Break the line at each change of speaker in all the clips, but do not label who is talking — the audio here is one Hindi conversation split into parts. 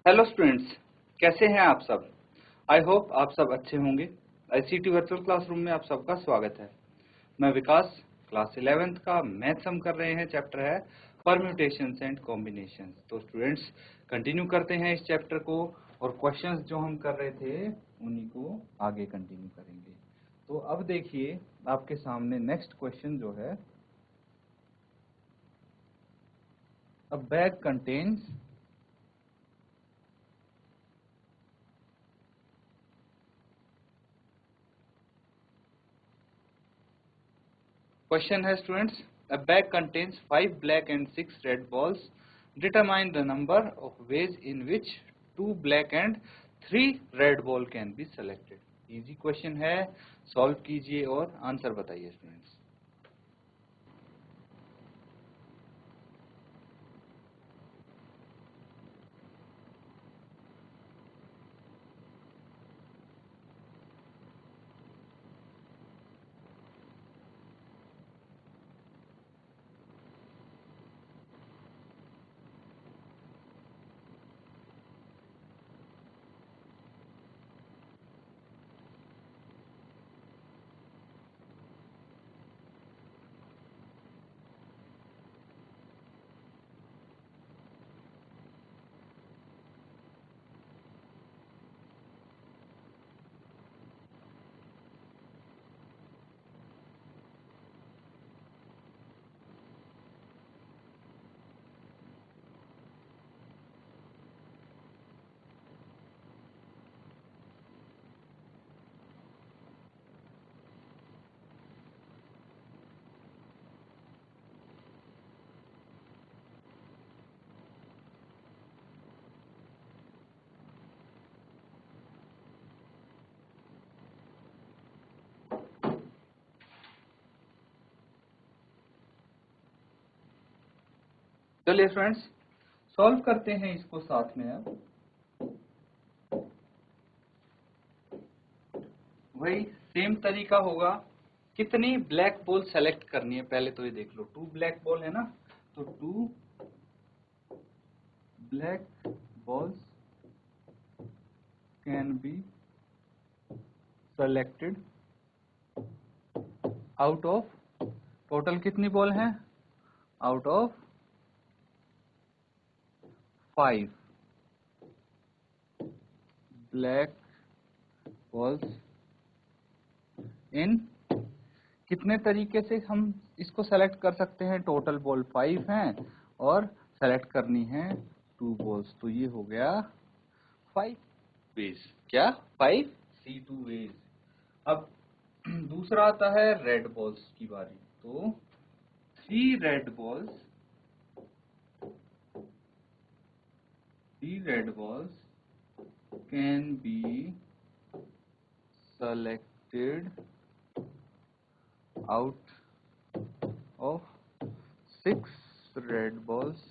हेलो स्टूडेंट्स, कैसे हैं आप सब। आई होप आप सब अच्छे होंगे। आईसीटी वर्चुअल क्लासरूम में आप सबका स्वागत है। मैं विकास, क्लास 11th का मैथ्स हम कर रहे हैं। चैप्टर है परम्यूटेशंस एंड कॉम्बिनेशंस। तो स्टूडेंट्स कंटिन्यू करते हैं इस चैप्टर को, और क्वेश्चंस जो हम कर रहे थे उन्हीं को आगे कंटिन्यू करेंगे। तो अब देखिए आपके सामने नेक्स्ट क्वेश्चन जो है, अ बैग कंटेन्स Question है students, a bag contains 5 black and 6 red balls. Determine the number of ways in which 2 black and 3 red ball can be selected. Easy question है, solve कीजिए और आंसर बताइए students। चलिए फ्रेंड्स सॉल्व करते हैं इसको साथ में। अब वही सेम तरीका होगा। कितनी ब्लैक बॉल सेलेक्ट करनी है पहले तो ये देख लो। 2 ब्लैक बॉल है ना, तो 2 black balls can be selected out of, total कितनी बॉल हैं, आउट ऑफ 5 ब्लैक balls इन, कितने तरीके से हम इसको सेलेक्ट कर सकते हैं। टोटल बॉल 5 हैं और सेलेक्ट करनी है 2 बॉल्स, तो ये हो गया 5 वेज। क्या 5 C2 वेज। अब दूसरा आता है रेड बॉल्स की बारी। तो 3 red balls can be selected out of 6 red balls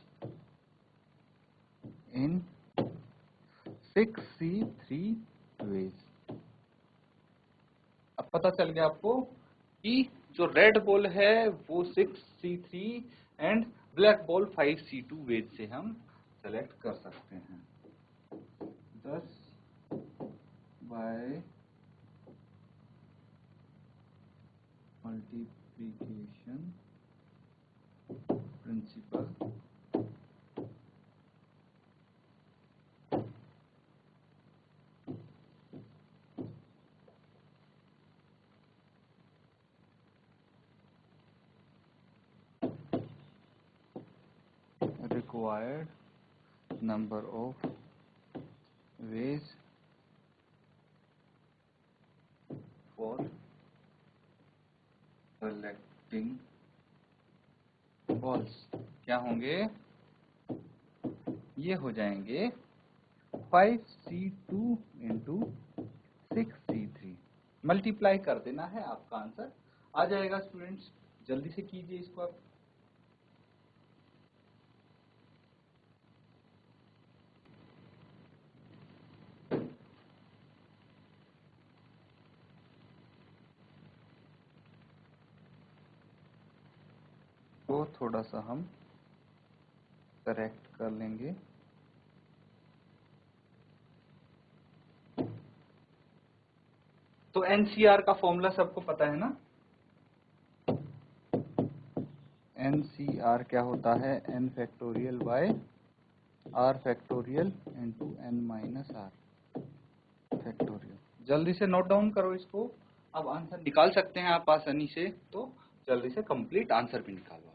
in 6C3 ways। अब पता चल गया आपको कि जो रेड बॉल है वो 6C3 and black ball 5C2 veg से हम सेलेक्ट कर सकते हैं। 10 by multiplication principle required number of ways for selecting balls क्या होंगे, ये हो जाएंगे 5C2 इंटू 6C3। मल्टीप्लाई कर देना है, आपका आंसर आ जाएगा। स्टूडेंट्स जल्दी से कीजिए इसको आप। तो थोड़ा सा हम करेक्ट कर लेंगे। तो एनसीआर का फॉर्मूला सबको पता है ना। एनसीआर क्या होता है, n factorial by r factorial into n minus r factorial. जल्दी से नोट डाउन करो इसको, अब आंसर निकाल सकते हैं आप आसानी से, तो जल्दी से कंप्लीट आंसर भी निकालो।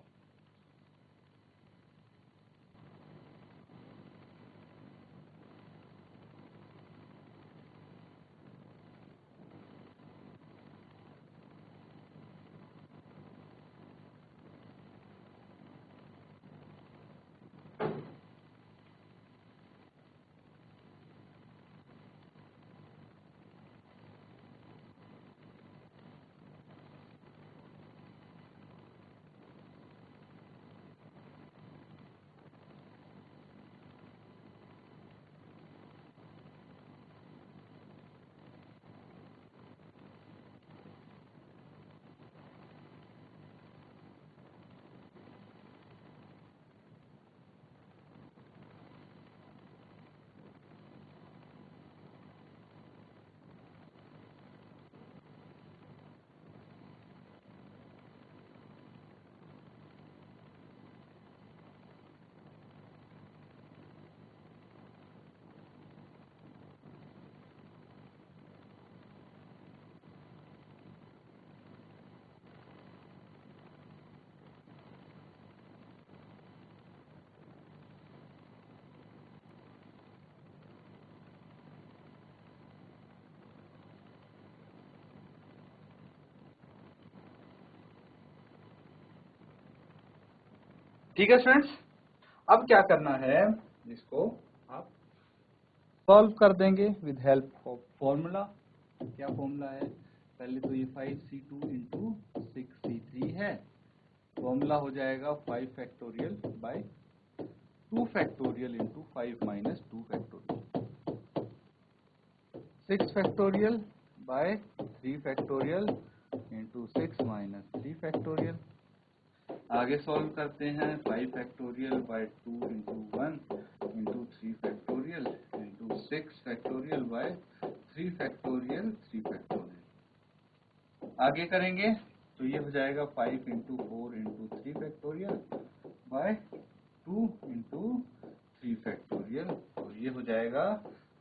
ठीक है स्टूडेंट्स, अब क्या करना है, इसको आप सॉल्व कर देंगे विद हेल्प ऑफ फॉर्मूला। क्या फॉर्मूला है, पहले तो ये 5c2 इंटू 6c3 है, फॉर्मूला हो जाएगा 5 factorial by 2 factorial into 5 minus 2 factorial, 6 factorial by 3 factorial into 6 minus 3 factorial. आगे सॉल्व करते हैं, 5 factorial by 2 into 1 into 3 factorial into 6 factorial by 3 factorial 3 factorial. आगे करेंगे तो ये हो जाएगा 5 into 4 into 3 factorial by 2 into 3 factorial, और ये हो जाएगा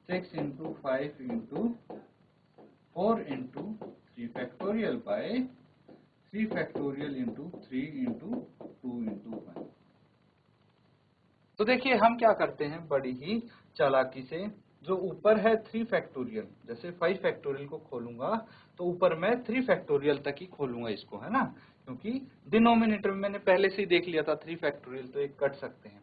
6 into 5 into 4 into 3 factorial by 3 factorial into 3 into 2 into 1। तो देखिए हम क्या करते हैं बड़ी ही चालाकी से, जो ऊपर है 3 फैक्टोरियल, जैसे 5 फैक्टोरियल को खोलूंगा तो ऊपर मैं 3 फैक्टोरियल तक ही खोलूंगा इसको, है ना, क्योंकि डिनोमिनेटर में मैंने पहले से ही देख लिया था 3 फैक्टोरियल, तो एक कट सकते हैं,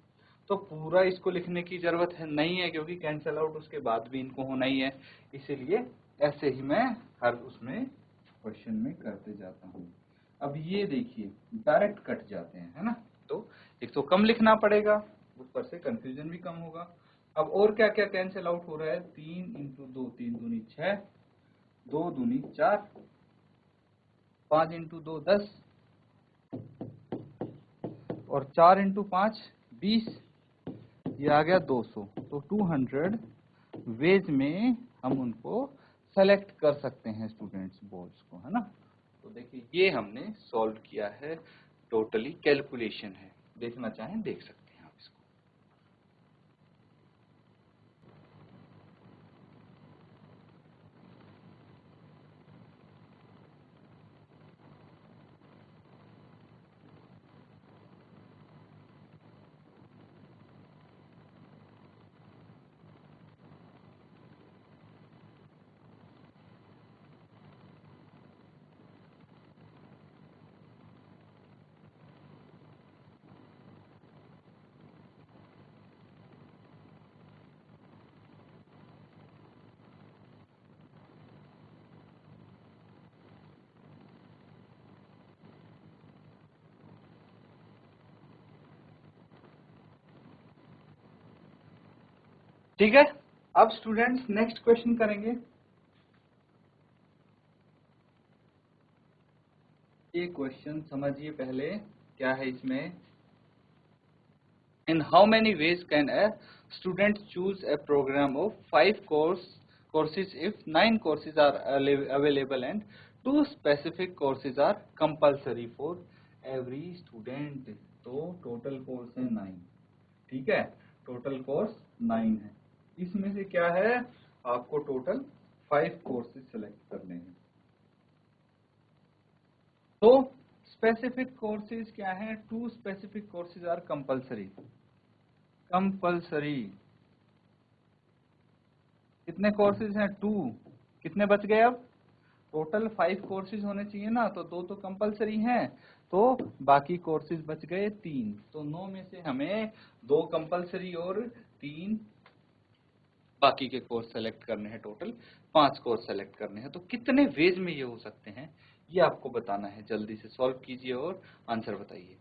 तो पूरा इसको लिखने की जरूरत है नहीं है, क्योंकि कैंसिल आउट उसके बाद भी इनको होना ही है, इसीलिए ऐसे ही मैं हर उसमें क्वेश्चन में करते जाता हूँ। अब ये देखिए डायरेक्ट कट जाते हैं, है ना, तो एक तो कम लिखना पड़ेगा, ऊपर से कंफ्यूजन भी कम होगा। अब और क्या क्या कैंसिल आउट हो रहा है, 3 इंटू 2 3 दूनी 6, 2 दूनी 4, 5 इंटू 2 10, और 4 इंटू 5 20, ये आ गया 200। तो 200 वेज में हम उनको सेलेक्ट कर सकते हैं स्टूडेंट्स बॉल्स को, है ना। तो देखिए ये हमने सॉल्व किया है, टोटली कैलकुलेशन है, देखना चाहें देख सकते हैं आप इसको। ठीक है, अब स्टूडेंट्स नेक्स्ट क्वेश्चन करेंगे। ये क्वेश्चन समझिए पहले क्या है इसमें। In how many ways can a student choose a program of 5 cores courses if 9 courses are available and 2 specific courses are compulsory for every student. तो टोटल कोर्स है 9, ठीक है, टोटल कोर्स 9 है। इसमें से क्या है, आपको टोटल 5 कोर्सेज सेलेक्ट करने हैं। तो स्पेसिफिक कोर्सेज क्या है, 2 specific courses are compulsory. Compulsory कितने कोर्सेज हैं, 2, कितने बच गए अब, टोटल 5 कोर्सेज होने चाहिए ना, तो 2 तो कंपलसरी हैं, तो बाकी कोर्सेज बच गए 3। तो 9 में से हमें 2 कंपलसरी और 3 बाकी के कोर्स सेलेक्ट करने हैं, टोटल 5 कोर्स सेलेक्ट करने हैं। तो कितने वेज में ये हो सकते हैं, ये आपको बताना है। जल्दी से सॉल्व कीजिए और आंसर बताइए।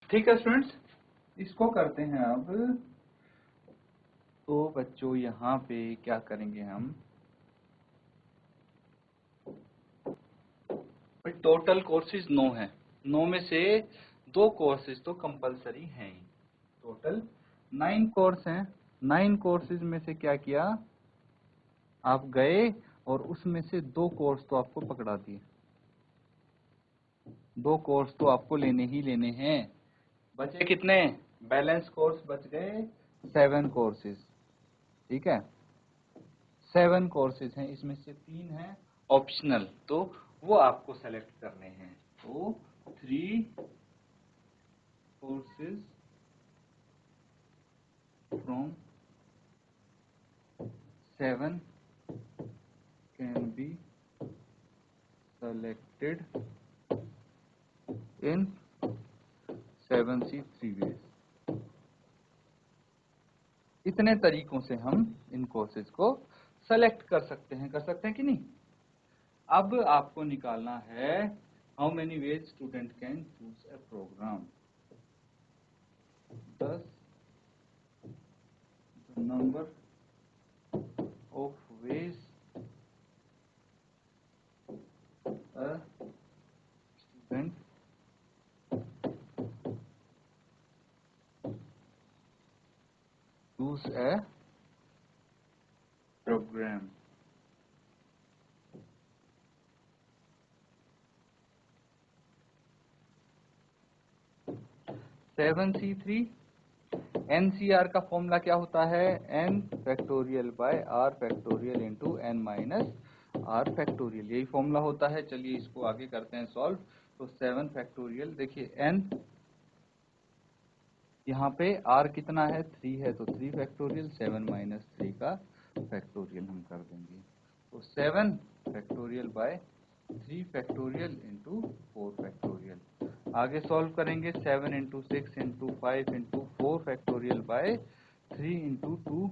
ठीक है स्टूडेंट्स, इसको करते हैं अब। तो बच्चों यहाँ पे क्या करेंगे हम, टोटल कोर्सेज 9 है, 9 में से 2 कोर्सेज तो कंपलसरी हैं ही, टोटल 9 कोर्स हैं। 9 कोर्सेज में से क्या किया, आप गए और उसमें से 2 कोर्स तो आपको पकड़ा दिए, 2 कोर्स तो आपको लेने ही लेने हैं। बचे कितने, बैलेंस कोर्स बच गए 7 कोर्सेज, ठीक है, 7 कोर्सेज हैं, इसमें से 3 हैं ऑप्शनल, तो वो आपको सेलेक्ट करने हैं। तो 3 courses from 7 can be selected in 7C3 ways। इतने तरीकों से हम इन कोर्सेज को सेलेक्ट कर सकते हैं कि नहीं। अब आपको निकालना है how many ways student can choose a programme, 10 the number of ways a student choose a program। 7C3 NCR का फॉर्मूला क्या होता है, n factorial by r factorial into n minus r factorial, यही फॉर्मूला होता है। चलिए इसको आगे करते हैं सॉल्व। तो 7 फैक्टोरियल, देखिए n यहाँ पे r कितना है, 3 है, तो 3 फैक्टोरियल, 7 माइनस 3 का फैक्टोरियल हम कर देंगे। तो 7 factorial by 3 factorial into 4 factorial. आगे सॉल्व करेंगे, 7 into 6 into 5 into 4 factorial by 3 into 2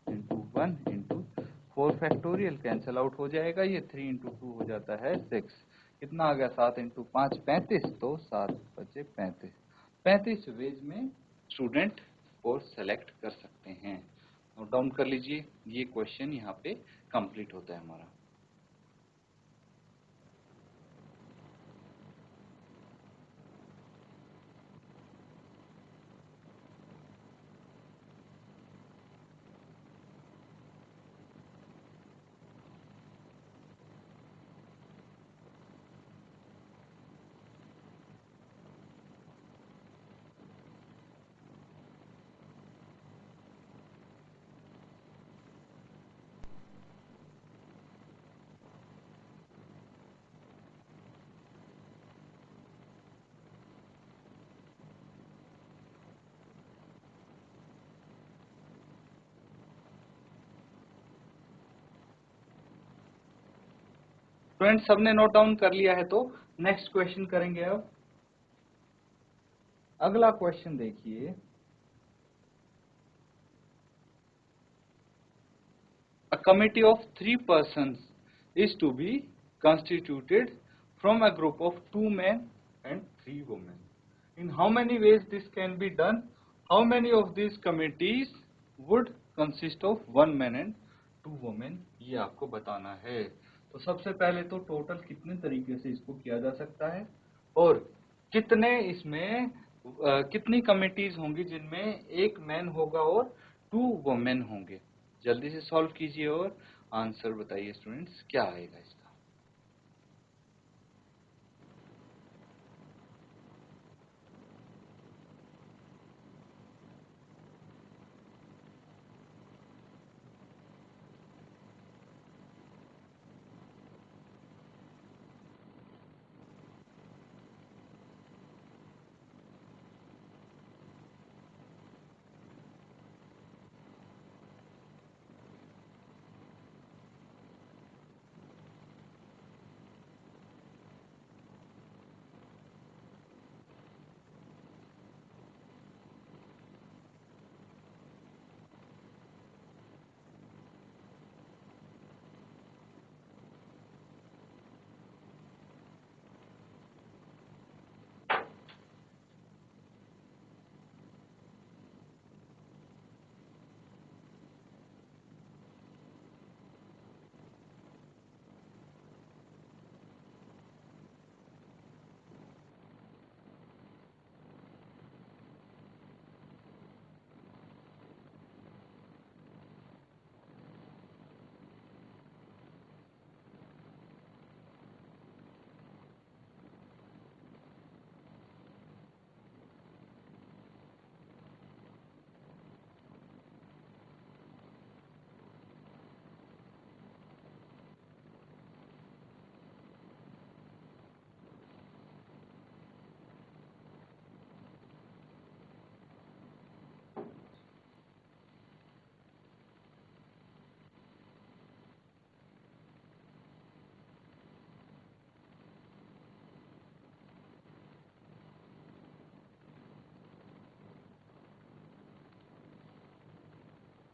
into 1 into 4 factorial, cancel out हो जाएगा, ये 3 इंटू 2 हो जाता है 6, कितना आ गया, 7 इंटू 5 35, तो 7 बचे 35। 35 वेज में स्टूडेंट कोर्स सेलेक्ट कर सकते हैं। नोट डाउन कर लीजिए, ये क्वेश्चन यहाँ पे कंप्लीट होता है हमारा। स्टूडेंट सबने नोट डाउन कर लिया है तो नेक्स्ट क्वेश्चन करेंगे। अब अगला क्वेश्चन देखिए, a committee of 3 persons is to be constituted from a group of 2 men and 3 women. In how many ways this can be done? How many of these committees would consist of 1 man and 2 women? ये आपको बताना है। तो सबसे पहले तो टोटल कितने तरीके से इसको किया जा सकता है और कितने इसमें कितनी कमिटीज होंगी जिनमें एक मैन होगा और 2 वुमेन होंगे। जल्दी से सॉल्व कीजिए और आंसर बताइए स्टूडेंट्स क्या आएगा इसका।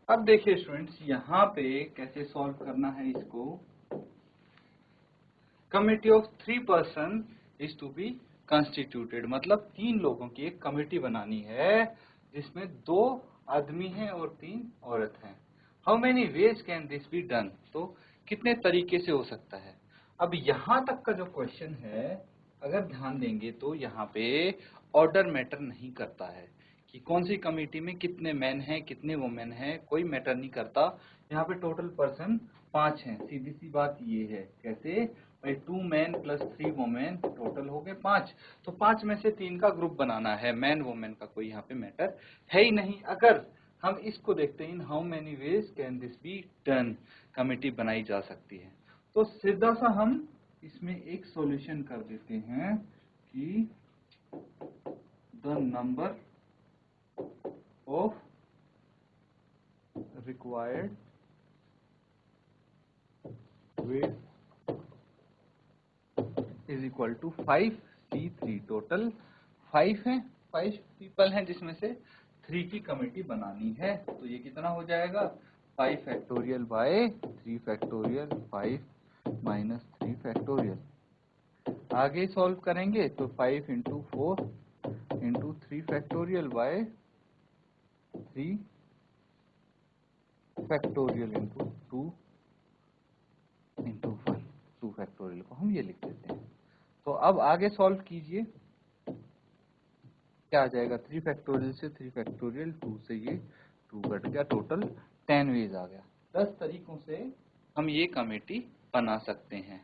अब देखिए स्टूडेंट्स यहाँ पे कैसे सॉल्व करना है इसको। Committee of 3 person is to be constituted, मतलब 3 लोगों की एक कमिटी बनानी है जिसमें 2 आदमी हैं और 3 औरत हैं। How many veg can this be done, तो कितने तरीके से हो सकता है। अब यहाँ तक का जो क्वेश्चन है अगर ध्यान देंगे तो यहाँ पे ऑर्डर मैटर नहीं करता है कि कौन सी कमेटी में कितने मैन हैं कितने वुमेन हैं, कोई मैटर नहीं करता। यहाँ पे टोटल पर्सन 5 हैं, सीधी सी बात ये है। कैसे भाई 2 मैन प्लस 3 वुमेन टोटल हो गए 5, तो 5 में से 3 का ग्रुप बनाना है, मैन वुमेन का कोई यहाँ पे मैटर है ही नहीं। अगर हम इसको देखते हैं in how many veg can this be done, committee बनाई जा सकती है, तो सीधा सा हम इसमें एक सॉल्यूशन कर देते हैं कि the number of required ways is equal to 5C3। Total 5 है, 5 पीपल हैं जिसमें से 3 की कमेटी बनानी है, तो ये कितना हो जाएगा 5 factorial by 3 factorial 5 minus 3 factorial. आगे सॉल्व करेंगे तो 5 into 4 into 3 factorial by 3 factorial into 2 into 1, 2 factorial को हम ये लिख देते हैं। तो अब आगे सॉल्व कीजिए, क्या आ जाएगा 3 फैक्टोरियल से 3 फैक्टोरियल 2 से ये 2 कट गया, टोटल 10 वेज आ गया। 10 तरीकों से हम ये कमेटी बना सकते हैं।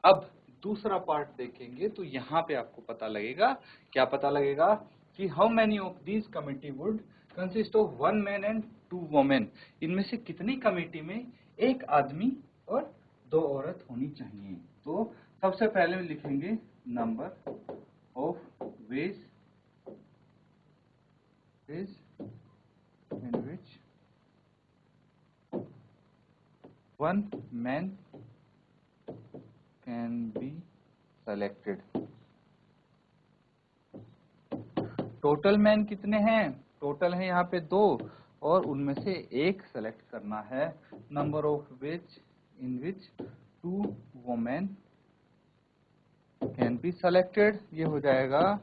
अब दूसरा पार्ट देखेंगे तो यहाँ पे आपको पता लगेगा, क्या पता लगेगा कि how many of this committee would consist of 1 man and 2 women, इनमें से कितनी कमेटी में एक आदमी और 2 औरत होनी चाहिए। तो सबसे पहले लिखेंगे number of ways is in which 1 man can be selected. Total man कितने हैं? टोटल है यहाँ पे 2 और उनमें से एक सेलेक्ट करना है। Number of which in which 2 women can be selected, ये हो जाएगा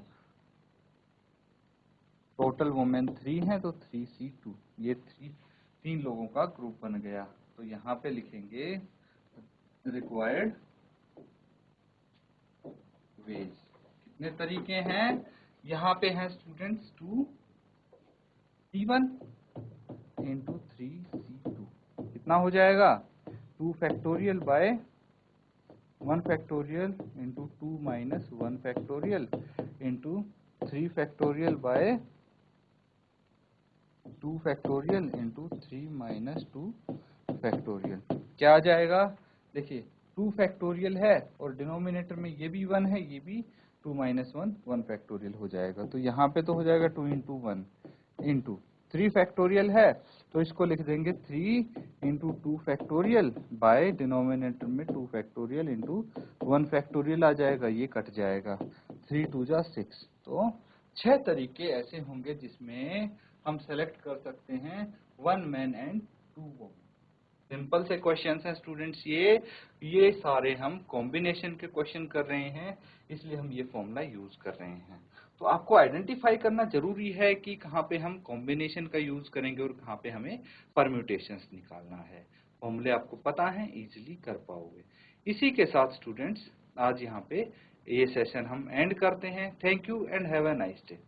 टोटल वुमेन 3 है तो 3C2, ये 3 लोगों का ग्रुप बन गया। तो यहाँ पे लिखेंगे रिक्वायर्ड वेज। कितने तरीके हैं यहाँ पे हैं स्टूडेंट्स? 2C1 इंटू 3C2 कितना हो जाएगा? 2 factorial by 1 factorial into 2 minus 1 factorial into 3 factorial by 2 factorial into 3 minus 2 factorial. क्या आ जाएगा? देखिए 2 फैक्टोरियल है और डिनोमिनेटर में ये भी 1 है, ये भी 2 माइनस 1 फैक्टोरियल हो जाएगा। तो यहाँ पे तो हो जाएगा 2 इंटू 1 इंटू 3 फैक्टोरियल है तो इसको लिख देंगे 3 इंटू 2 फैक्टोरियल बाय डिनोमिनेटर में 2 फैक्टोरियल इंटू 1 फैक्टोरियल आ जाएगा, ये कट जाएगा। 3 2 जा 6। तो 6 तरीके ऐसे होंगे जिसमें हम सेलेक्ट कर सकते हैं 1 मैन एंड 2 वुमेन। सिंपल से क्वेश्चंस हैं स्टूडेंट्स, ये सारे हम कॉम्बिनेशन के क्वेश्चन कर रहे हैं, इसलिए हम ये फॉर्मूला यूज कर रहे हैं। तो आपको आइडेंटिफाई करना जरूरी है कि कहाँ पे हम कॉम्बिनेशन का यूज करेंगे और कहाँ पे हमें परम्यूटेशंस निकालना है। फॉर्मूले आपको पता है, इजीली कर पाओगे। इसी के साथ स्टूडेंट्स आज यहाँ पे ये सेशन हम एंड करते हैं। Thank you and have a nice day.